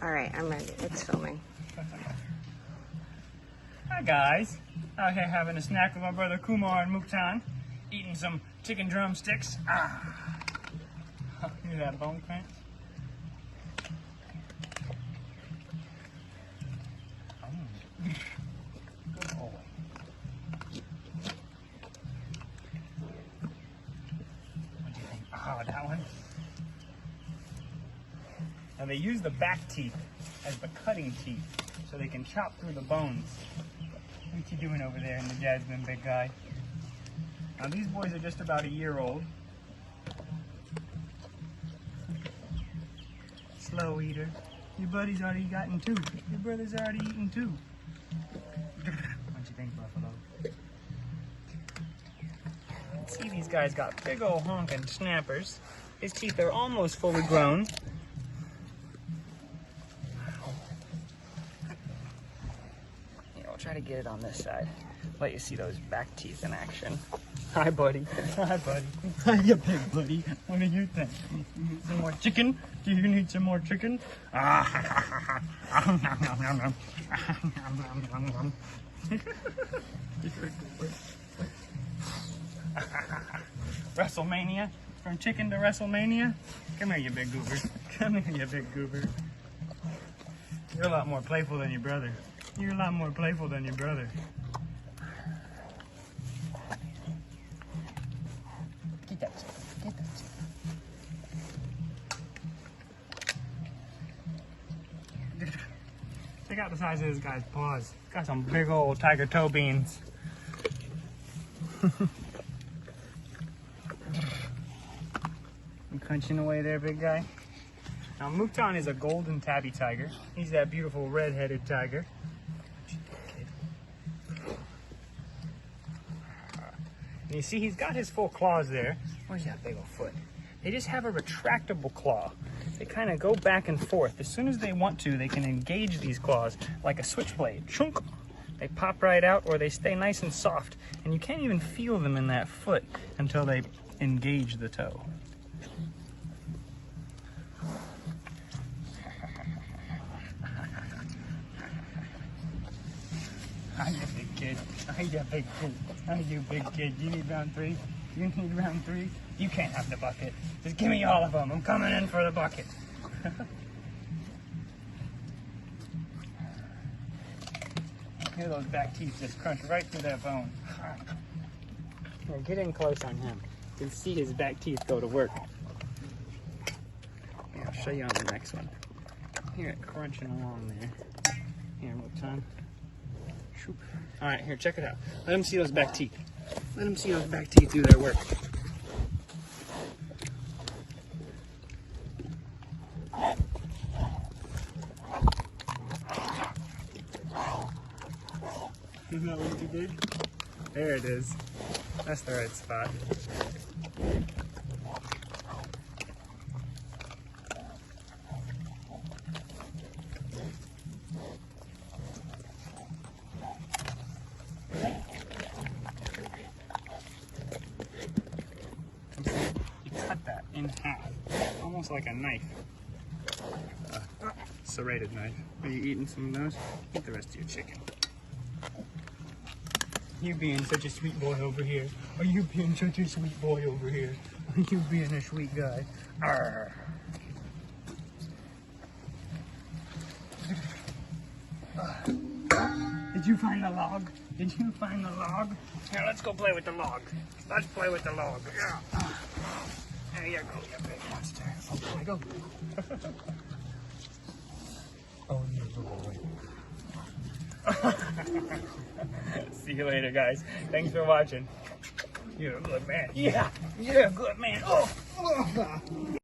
All right, I'm ready. It's filming. Hi guys, out here having a snack with my brother Kumar and Muktan, eating some chicken drumsticks. Hear that bone crunch? Good boy. What do you think? Oh, that one. Now they use the back teeth as the cutting teeth, so they can chop through the bones. What you doing over there in the jasmine, big guy? Now these boys are just about a year old. Slow eater. Your buddy's already gotten two. Your brother's already eaten two. What you think, Buffalo? See, these guys got big old honking snappers. His teeth are almost fully grown. I'll try to get it on this side. Let you see those back teeth in action. Hi, buddy. Hi, buddy. Hiya, big buddy. What do you think? You need some more chicken? Do you need some more chicken? WrestleMania? From chicken to WrestleMania? Come here, you big goober. Come here, you big goober. You're a lot more playful than your brother. You're a lot more playful than your brother. Get that chicken. Get that chicken. Check out the size of this guy's paws. Got some big old tiger toe beans. You crunching away there, big guy? Now, Muktan is a golden tabby tiger. He's that beautiful red-headed tiger. And you see, he's got his full claws there. Where's that big old foot? They just have a retractable claw. They kind of go back and forth. As soon as they want to, they can engage these claws like a switchblade. Chunk! They pop right out, or they stay nice and soft. And you can't even feel them in that foot until they engage the toe. Hiya, big kid. Hiya, big kid. Hiya, big kid. You need round three? You need round three? You can't have the bucket. Just give me all of them. I'm coming in for the bucket. Hear those back teeth just crunch right through that bone. Now get in close on him. You can see his back teeth go to work. Yeah, I'll show you on the next one. Hear it crunching along there. Here, Muktan. All right, here, check it out. Let him see those back teeth. Let him see those back teeth do their work. Isn't that what you did? There it is. That's the right spot. In half, almost like a knife, serrated knife. Are you eating some of those? Eat the rest of your chicken. You being such a sweet boy over here. Are you being such a sweet boy over here? Are you being a sweet guy? Arr. Did you find the log? Did you find the log? Here, let's go play with the log. Let's play with the log. Yeah. There you go, you big monster. Oh, there we go. Oh, you little boy. See you later, guys. Thanks for watching. You're a good man. Yeah, you're a good man. Oh.